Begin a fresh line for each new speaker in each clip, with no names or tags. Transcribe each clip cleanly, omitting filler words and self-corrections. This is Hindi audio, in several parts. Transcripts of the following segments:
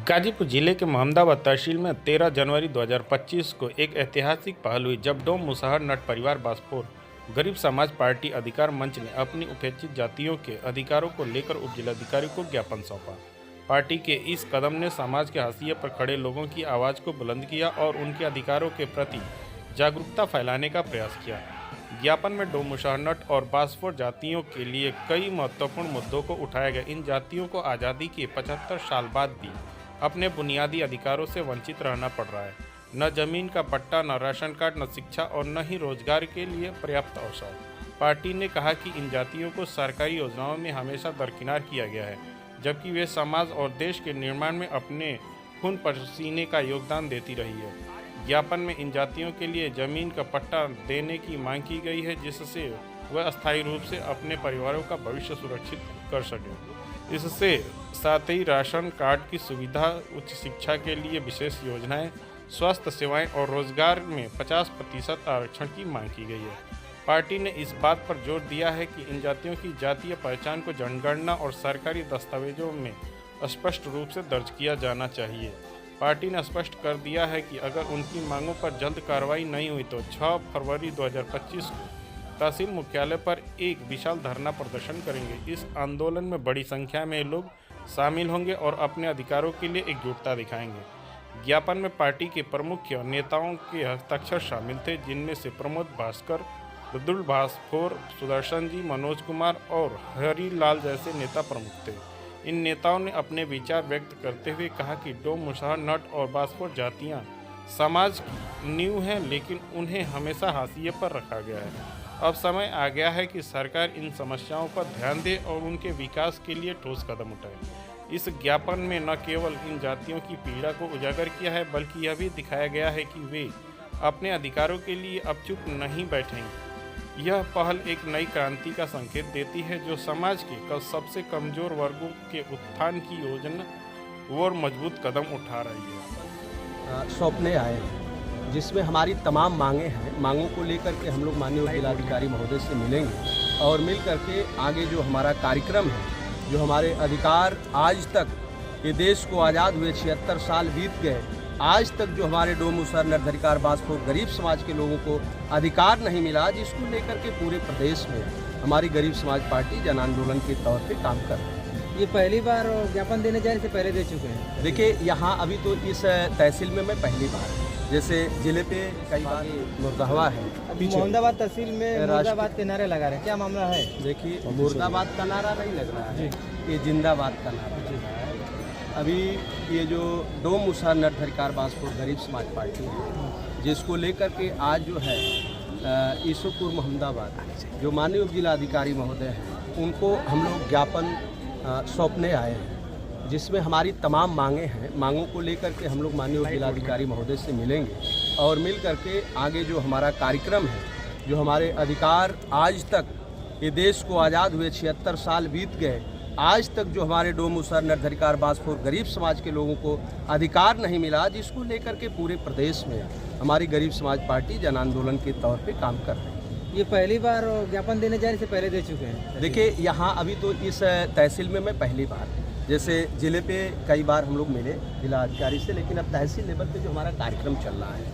गाजीपुर जिले के मोहम्मदाबाद तहसील में 13 जनवरी 2025 को एक ऐतिहासिक पहल हुई जब डोम मुसहर नट परिवार बासपुर गरीब समाज पार्टी अधिकार मंच ने अपनी उपेक्षित जातियों के अधिकारों को लेकर उप जिलाधिकारी को ज्ञापन सौंपा। पार्टी के इस कदम ने समाज के हाशिए पर खड़े लोगों की आवाज़ को बुलंद किया और उनके अधिकारों के प्रति जागरूकता फैलाने का प्रयास किया। ज्ञापन में डोम मुसहर नट और बासपुर जातियों के लिए कई महत्वपूर्ण मुद्दों को उठाया गया। इन जातियों को आज़ादी के 75 साल बाद भी अपने बुनियादी अधिकारों से वंचित रहना पड़ रहा है। न जमीन का पट्टा, न राशन कार्ड, न शिक्षा और न ही रोजगार के लिए पर्याप्त अवसर। पार्टी ने कहा कि इन जातियों को सरकारी योजनाओं में हमेशा दरकिनार किया गया है, जबकि वे समाज और देश के निर्माण में अपने खून पसीने का योगदान देती रही है। ज्ञापन में इन जातियों के लिए जमीन का पट्टा देने की मांग की गई है, जिससे वह अस्थायी रूप से अपने परिवारों का भविष्य सुरक्षित कर सकें। इससे साथ ही राशन कार्ड की सुविधा, उच्च शिक्षा के लिए विशेष योजनाएं, स्वास्थ्य सेवाएं और रोजगार में 50% आरक्षण की मांग की गई है। पार्टी ने इस बात पर जोर दिया है कि इन जातियों की जातीय पहचान को जनगणना और सरकारी दस्तावेजों में स्पष्ट रूप से दर्ज किया जाना चाहिए। पार्टी ने स्पष्ट कर दिया है कि अगर उनकी मांगों पर जल्द कार्रवाई नहीं हुई तो 6 फरवरी 2025 को तहसील मुख्यालय पर एक विशाल धरना प्रदर्शन करेंगे। इस आंदोलन में बड़ी संख्या में लोग शामिल होंगे और अपने अधिकारों के लिए एकजुटता दिखाएंगे। ज्ञापन में पार्टी के प्रमुख नेताओं के हस्ताक्षर शामिल थे, जिनमें से प्रमोद भास्कर, रुद्र भास्कर, सुदर्शन जी, मनोज कुमार और हरिलाल जैसे नेता प्रमुख थे। इन नेताओं ने अपने विचार व्यक्त करते हुए कहा कि डोम मुसहर नट और बासपुर जातियाँ समाज की नींव हैं, लेकिन उन्हें हमेशा हाशिए पर रखा गया है। अब समय आ गया है कि सरकार इन समस्याओं पर ध्यान दे और उनके विकास के लिए ठोस कदम उठाए। इस ज्ञापन में न केवल इन जातियों की पीड़ा को उजागर किया है, बल्कि यह भी दिखाया गया है कि वे अपने अधिकारों के लिए अब चुप नहीं बैठेंगे। यह पहल एक नई क्रांति का संकेत देती है, जो समाज के सबसे कमजोर वर्गों के उत्थान की योजना और मजबूत कदम उठा रही है।
सौंपने आए हैं, जिसमें हमारी तमाम मांगे हैं। मांगों को लेकर के हम लोग माननीय जिलाधिकारी महोदय से मिलेंगे और मिल करके आगे जो हमारा कार्यक्रम है, जो हमारे अधिकार आज तक ये देश को आज़ाद हुए 76 साल बीत गए, आज तक जो हमारे डोम मुसहर नट अधिकार बासपुर गरीब समाज के लोगों को अधिकार नहीं मिला, जिसको लेकर के पूरे प्रदेश में हमारी गरीब समाज पार्टी जन आंदोलन के तौर पर काम कर रही है।
ये पहली बार ज्ञापन देने जाने से पहले दे चुके हैं?
देखिए, यहाँ अभी तो इस तहसील में मैं पहली बार, जैसे जिले पे कई बार मुर्दाबाद है।
मोहम्मदाबाद तहसील में मुर्दाबाद के नारे लगा रहे हैं, क्या मामला है?
देखिए, मुर्दाबाद का नारा नहीं लग रहा है, ये जिंदाबाद का नारा लग रहा है। अभी ये जो डोम मुसहर नट अधिकार बासपुर गरीब समाज पार्टी है, जिसको लेकर के आज जो है ईसुपुर मोहम्मदाबाद जो माननीय उप जिलाधिकारी महोदय हैं, उनको हम लोग ज्ञापन सौंपने आए हैं, जिसमें हमारी तमाम मांगे हैं। मांगों को लेकर के हम लोग माननीय जिलाधिकारी महोदय से मिलेंगे और मिल करके आगे जो हमारा कार्यक्रम है, जो हमारे अधिकार आज तक ये देश को आज़ाद हुए 76 साल बीत गए, आज तक जो हमारे डोम मुसहर नट अधिकार बासपुर गरीब समाज के लोगों को अधिकार नहीं मिला, जिसको लेकर के पूरे प्रदेश में हमारी गरीब समाज पार्टी जन आंदोलन के तौर पर काम कर रही है।
ये पहली बार ज्ञापन देने जाने से पहले दे चुके हैं?
देखिए, यहाँ अभी तो इस तहसील में मैं पहली बार, जैसे जिले पे कई बार हम लोग मिले जिला अधिकारी से, लेकिन अब तहसील लेवल पे जो हमारा कार्यक्रम चल रहा है,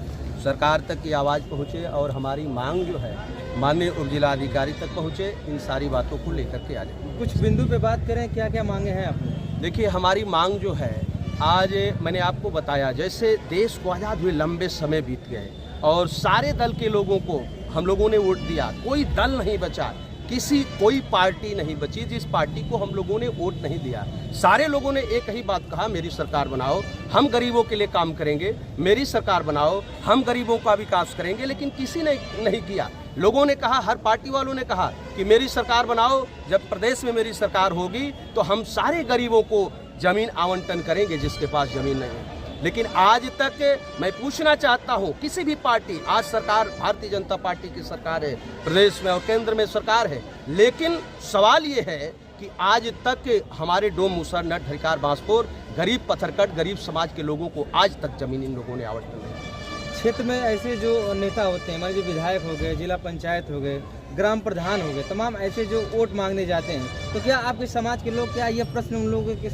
सरकार तक ये आवाज़ पहुँचे और हमारी मांग जो है माननीय उप जिलाधिकारी तक पहुँचे, इन सारी बातों को लेकर के आ जाए।
कुछ बिंदु पे बात करें, क्या क्या मांगे हैं आपने?
देखिए, हमारी मांग जो है, आज मैंने आपको बताया, जैसे देश को आज़ाद हुए लंबे समय बीत गए और सारे दल के लोगों को हम लोगों ने वोट दिया, कोई दल नहीं बचा, कोई पार्टी नहीं बची जिस पार्टी को हम लोगों ने वोट नहीं दिया। सारे लोगों ने एक ही बात कहा, मेरी सरकार बनाओ, हम गरीबों के लिए काम करेंगे, मेरी सरकार बनाओ, हम गरीबों का विकास करेंगे। लेकिन किसी ने नहीं किया। लोगों ने कहा, हर पार्टी वालों ने कहा कि मेरी सरकार बनाओ, जब प्रदेश में मेरी सरकार होगी तो हम सारे गरीबों को जमीन आवंटन करेंगे जिसके पास जमीन नहीं है। लेकिन आज तक मैं पूछना चाहता हूं, किसी भी पार्टी, आज सरकार भारतीय जनता पार्टी की सरकार है प्रदेश में और केंद्र में सरकार है, लेकिन सवाल ये है कि आज तक हमारे डोम मुसहर नट अधिकार बासपुर गरीब पत्थरकट गरीब समाज के लोगों को आज तक जमीन इन लोगों ने आवंटन नहीं किया।
क्षेत्र में ऐसे जो नेता होते हैं, हमारे जो विधायक हो गए, जिला पंचायत हो गए, ग्राम प्रधान हो गए, तमाम ऐसे जो वोट मांगने जाते हैं, तो क्या आपके समाज के लोग क्या ये प्रश्न उन लोगों के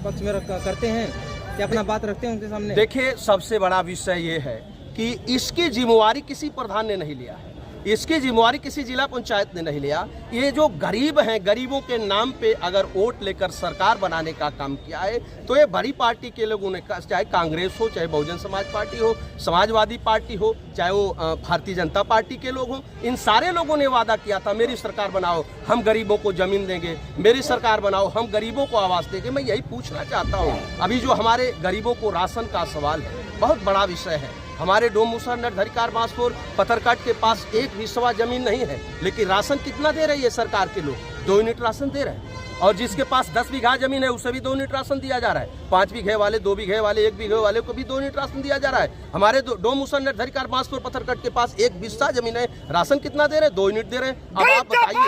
पक्ष में करते हैं क्या अपना बात रखते हैं उनके सामने?
देखिए, सबसे बड़ा विषय ये है कि इसकी जिम्मेवारी किसी प्रधान ने नहीं लिया है, इसकी जिम्मेवारी किसी जिला पंचायत ने नहीं लिया। ये जो गरीब हैं, गरीबों के नाम पे अगर वोट लेकर सरकार बनाने का काम किया है, तो ये बड़ी पार्टी के लोगों ने, चाहे कांग्रेस हो, चाहे बहुजन समाज पार्टी हो, समाजवादी पार्टी हो, चाहे वो भारतीय जनता पार्टी के लोग हों, इन सारे लोगों ने वादा किया था मेरी सरकार बनाओ हम गरीबों को जमीन देंगे, मेरी सरकार बनाओ हम गरीबों को आवाज़ देंगे। मैं यही पूछना चाहता हूँ, अभी जो हमारे गरीबों को राशन का सवाल है, बहुत बड़ा विषय है। हमारे डोम मुसहर नटधरिकार बांसपुर पत्थरकाट के पास एक भी सवा जमीन नहीं है, लेकिन राशन कितना दे रही है सरकार के लोग? 2 यूनिट राशन दे रहे हैं। और जिसके पास 10 बीघा जमीन है उसे भी 2 यूनिट राशन दिया जा रहा है। 5 बीघे वाले, 2 बीघे वाले, 1 बीघे वाले को भी 2 यूनिट राशन दिया जा रहा है। हमारे डोम मुसहर नटधरिकार बांसपुर पत्थरकाट के पास 1 बिस्सा जमीन है, राशन कितना दे रहे हैं? 2 यूनिट दे रहे हैं। अब आप बताइए।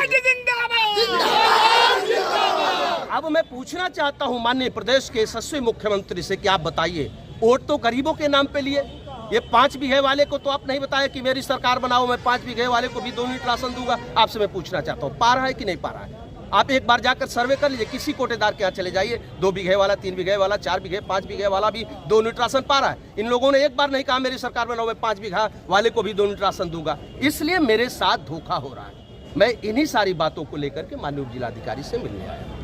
अब मैं पूछना चाहता हूँ माननीय प्रदेश के यशस्वी मुख्यमंत्री से कि आप बताइए, वोट तो गरीबों के नाम पे लिए, ये 5 बीघे वाले को तो आप नहीं बताया कि मेरी सरकार बनाओ मैं 5 बीघे वाले को भी 2 यूनिट राशन दूंगा। आपसे मैं पूछना चाहता हूँ, पा रहा है कि नहीं पा रहा है? आप एक बार जाकर सर्वे कर लीजिए, किसी कोटेदार के यहाँ चले जाइए, 2 बीघे वाला, 3 बीघे वाला, 4 बीघे, 5 बीघे वाला भी 2 यूनिट राशन पा रहा है। इन लोगों ने एक बार नहीं कहा मेरी सरकार बनाओ मैं 5 बीघा वाले को भी 2 यूनिट राशन दूंगा। इसलिए मेरे साथ धोखा हो रहा है। मैं इन्हीं सारी बातों को लेकर के माननीय जिलाधिकारी से मिलने आया।